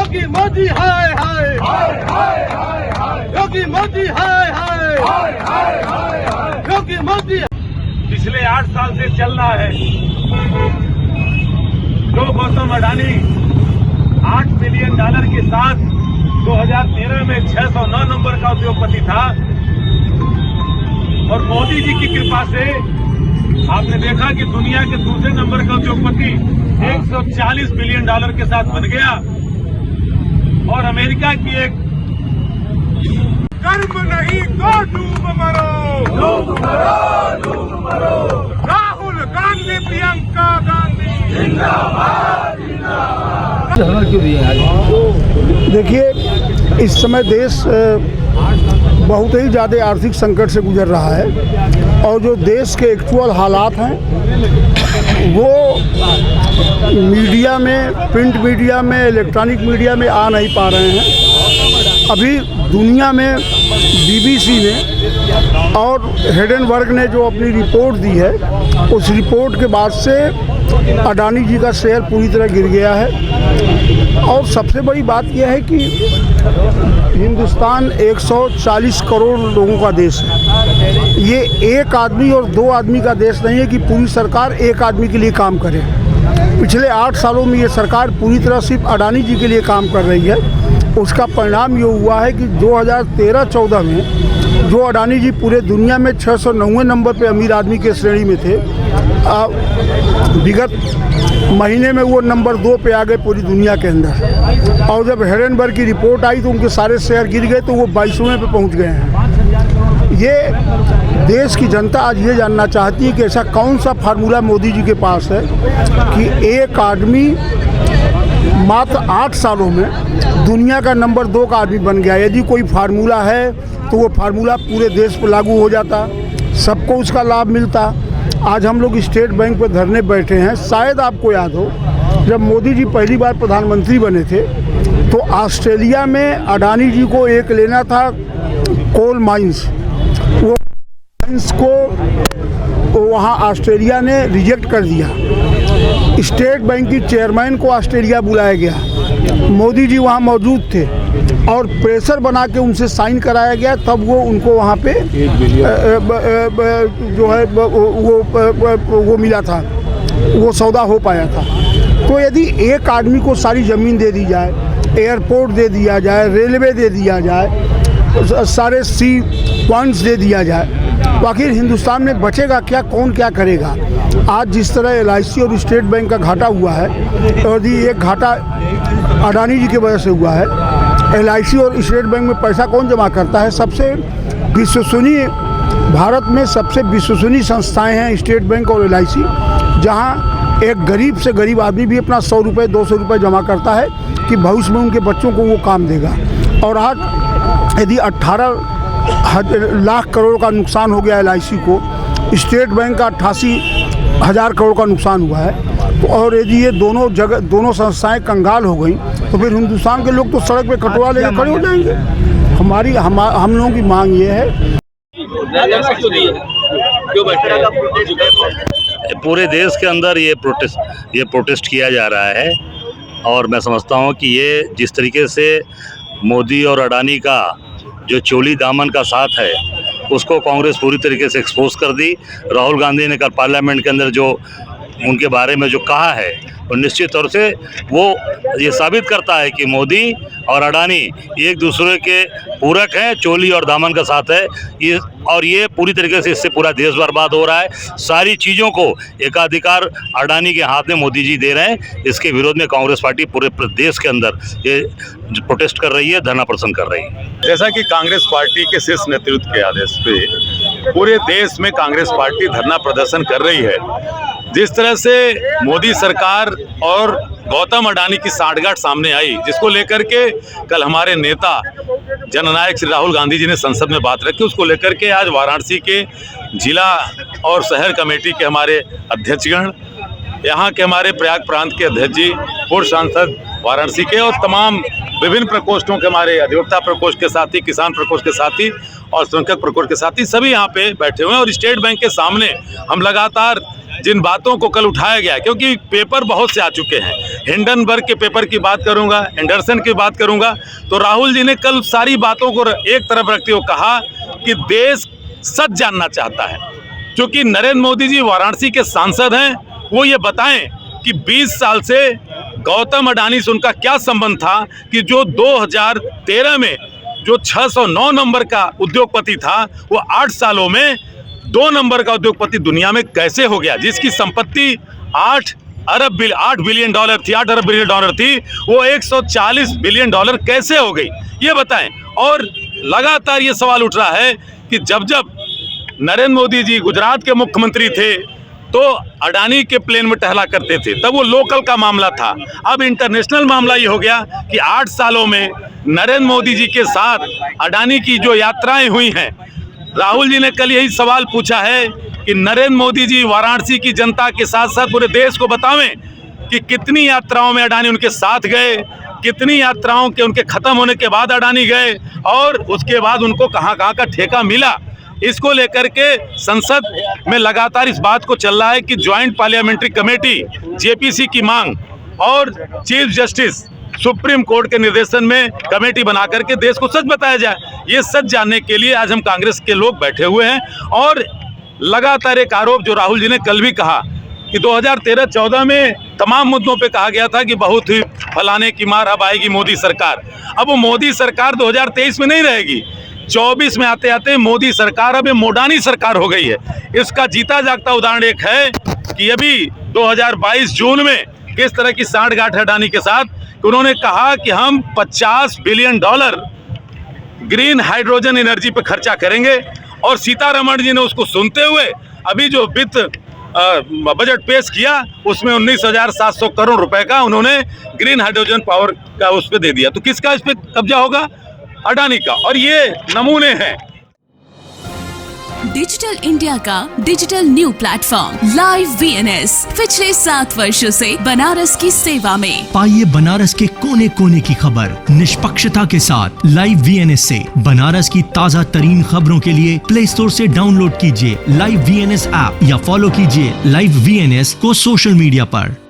योगी मोदी हाय हाय योगी मोदी हाय हाय योगी मोदी। पिछले 8 साल से चल रहा है जो गौतम अडानी $8 बिलियन के साथ 2013 में 609 नंबर का उद्योगपति था और मोदी जी की कृपा से आपने देखा कि दुनिया के दूसरे नंबर का उद्योगपति $140 बिलियन के साथ बन गया। और अमेरिका की एक कर्म नहीं तो डूब मरो, डूब मरो, डूब मरो। राहुल गांधी, प्रियंका गांधी जिंदाबाद जिंदाबाद। देखिए, इस समय देश बहुत ही ज़्यादा आर्थिक संकट से गुजर रहा है और जो देश के एक्चुअल हालात हैं वो मीडिया में, प्रिंट मीडिया में, इलेक्ट्रॉनिक मीडिया में आ नहीं पा रहे हैं। अभी दुनिया में बीबीसी ने और हिडेनबर्ग ने जो अपनी रिपोर्ट दी है, उस रिपोर्ट के बाद से अडानी जी का शेयर पूरी तरह गिर गया है। और सबसे बड़ी बात यह है कि हिंदुस्तान 140 करोड़ लोगों का देश है। ये एक आदमी और 2 आदमी का देश नहीं है कि पूरी सरकार एक आदमी के लिए काम करे। पिछले 8 सालों में ये सरकार पूरी तरह सिर्फ अडानी जी के लिए काम कर रही है। उसका परिणाम ये हुआ है कि 2013-14 में जो अडानी जी पूरे दुनिया में 609वें नंबर पे अमीर आदमी के श्रेणी में थे, विगत महीने में वो नंबर 2 पे आ गए पूरी दुनिया के अंदर। और जब हिडेनबर्ग की रिपोर्ट आई तो उनके सारे शेयर गिर गए, तो वो 22वें पे पहुंच गए हैं। ये देश की जनता आज ये जानना चाहती है कि ऐसा कौन सा फार्मूला मोदी जी के पास है कि एक आदमी मात्र 8 सालों में दुनिया का नंबर 2 का आदमी बन गया। यदि कोई फार्मूला है तो वो फार्मूला पूरे देश पर लागू हो जाता, सबको उसका लाभ मिलता। आज हम लोग स्टेट बैंक पर धरने बैठे हैं। शायद आपको याद हो, जब मोदी जी पहली बार प्रधानमंत्री बने थे तो ऑस्ट्रेलिया में अडानी जी को एक लेना था कोल माइंस। वो माइंस को वहाँ ऑस्ट्रेलिया ने रिजेक्ट कर दिया। स्टेट बैंक की चेयरमैन को ऑस्ट्रेलिया बुलाया गया, मोदी जी वहाँ मौजूद थे और प्रेशर बना के उनसे साइन कराया गया, तब वो उनको वहाँ पे जो है वो मिला था, वो सौदा हो पाया था। तो यदि एक आदमी को सारी ज़मीन दे दी जाए, एयरपोर्ट दे दिया जाए, रेलवे दे दिया जाए, सारे सी पॉइंट्स दे दिया जाए, तो आखिर हिंदुस्तान में बचेगा क्या, कौन क्या करेगा? आज जिस तरह LIC और स्टेट बैंक का घाटा हुआ है, यदि एक घाटा अडानी जी की वजह से हुआ है, LIC और स्टेट बैंक में पैसा कौन जमा करता है? सबसे विश्वसनीय, भारत में सबसे विश्वसनीय संस्थाएं हैं स्टेट बैंक और LIC, जहां एक गरीब से गरीब आदमी भी अपना 100 रुपये 200 रुपये जमा करता है कि भविष्य में उनके बच्चों को वो काम देगा। और आज यदि 18 लाख करोड़ का नुकसान हो गया LIC को, स्टेट बैंक का 88,000 करोड़ का नुकसान हुआ है, तो और यदि ये दोनों संस्थाएं कंगाल हो गई तो फिर हिंदुस्तान के लोग तो सड़क पे कटवा लेकर खड़े हो जाएंगे। हम लोगों की मांग ये है। पूरे देश के अंदर ये प्रोटेस्ट किया जा रहा है और मैं समझता हूँ कि ये जिस तरीके से मोदी और अडानी का जो चोली दामन का साथ है उसको कांग्रेस पूरी तरीके से एक्सपोज कर दी। राहुल गांधी ने कल पार्लियामेंट के अंदर जो उनके बारे में जो कहा है, और निश्चित तौर से वो ये साबित करता है कि मोदी और अडानी एक दूसरे के पूरक हैं, चोली और दामन का साथ है ये। और ये पूरी तरीके से इससे पूरा देश बर्बाद हो रहा है। सारी चीज़ों को एकाधिकार अडानी के हाथ में मोदी जी दे रहे हैं। इसके विरोध में कांग्रेस पार्टी पूरे देश के अंदर ये प्रोटेस्ट कर रही है, धरना प्रदर्शन कर रही है। जैसा कि कांग्रेस पार्टी के शीर्ष नेतृत्व के आदेश पे पूरे देश में कांग्रेस पार्टी धरना प्रदर्शन कर रही है। जिस तरह से मोदी सरकार और गौतम अडानी की सांठगांठ सामने आई, जिसको लेकर के कल हमारे नेता जननायक श्री राहुल गांधी जी ने संसद में बात रखी, उसको लेकर के आज वाराणसी के जिला और शहर कमेटी के हमारे अध्यक्षगण, यहाँ के हमारे प्रयाग प्रांत के अध्यक्ष जी, पूर्व सांसद वाराणसी के और तमाम विभिन्न प्रकोष्ठों के हमारे अधिवक्ता प्रकोष्ठ के साथी, किसान प्रकोष्ठ के साथी और संरक्षक प्रकोष्ठ के साथी सभी यहाँ पे बैठे हुए हैं। और स्टेट बैंक के सामने हम लगातार जिन बातों को कल उठाया गया, क्योंकि पेपर बहुत से आ चुके हैं, हिंडनबर्ग के पेपर की बात करूंगा, एंडरसन की बात करूंगा, तो राहुल जी ने कल सारी बातों को एक तरफ रखते हुए कहा कि देश सच जानना चाहता है। क्योंकि नरेंद्र मोदी जी वाराणसी के सांसद हैं, वो ये बताएं कि 20 साल से गौतम अडानी से उनका क्या संबंध था कि जो 2013 में जो 609 नंबर का उद्योगपति था, वो 8 सालों में 2 नंबर का उद्योगपति दुनिया में कैसे हो गया, जिसकी संपत्ति 8 अरब बिलियन डॉलर थी, वो 140 बिलियन डॉलर कैसे हो गई, ये बताएं। और लगातार ये सवाल उठ रहा है कि जब नरेंद्र मोदी जी गुजरात के मुख्यमंत्री थे तो अडानी के प्लेन में टहला करते थे, तब वो लोकल का मामला था। अब इंटरनेशनल मामला ये हो गया कि 8 सालों में नरेंद्र मोदी जी के साथ अडानी की जो यात्राएं हुई हैं, राहुल जी ने कल यही सवाल पूछा है कि नरेंद्र मोदी जी वाराणसी की जनता के साथ साथ पूरे देश को बतावें कि कितनी यात्राओं में अडानी उनके साथ गए, कितनी यात्राओं के उनके खत्म होने के बाद अडानी गए और उसके बाद उनको कहां का ठेका मिला। इसको लेकर के संसद में लगातार इस बात को चल रहा है कि ज्वाइंट पार्लियामेंट्री कमेटी जेपीसी की मांग और चीफ जस्टिस सुप्रीम कोर्ट के निर्देशन में कमेटी बना करके देश को सच बताया जाए। ये सच जानने के लिए आज हम कांग्रेस के लोग बैठे हुए हैं। और लगातार एक आरोप जो राहुल जी ने कल भी कहा कि 2013-14 में तमाम मुद्दों पे कहा गया था कि बहुत ही फलाने की मार, अब आएगी मोदी सरकार। अब वो मोदी सरकार 2023 में नहीं रहेगी, 24 में आते आते मोदी सरकार अब मोडानी सरकार हो गई है। इसका जीता जागता उदाहरण एक है कि अभी 2022 जून में किस तरह की सांठगांठ है अडानी के साथ कि उन्होंने कहा कि हम 50 billion dollar green hydrogen energy पे खर्चा करेंगे, और सीतारमण जी ने उसको सुनते हुए अभी जो वित्त बजट पेश किया उसमें 19,700 करोड़ रुपए का उन्होंने ग्रीन हाइड्रोजन पावर का उस पर दे दिया। तो किसका इस पे कब्जा होगा? अडानी का। और ये नमूने हैं डिजिटल इंडिया का digital new platform live VNS पिछले 7 वर्षों से बनारस की सेवा में। पाइए बनारस के कोने कोने की खबर निष्पक्षता के साथ। लाइव वीएनएस से बनारस की ताज़ा तरीन खबरों के लिए प्ले स्टोर से डाउनलोड कीजिए लाइव वीएनएस ऐप या फॉलो कीजिए लाइव वीएनएस को सोशल मीडिया पर।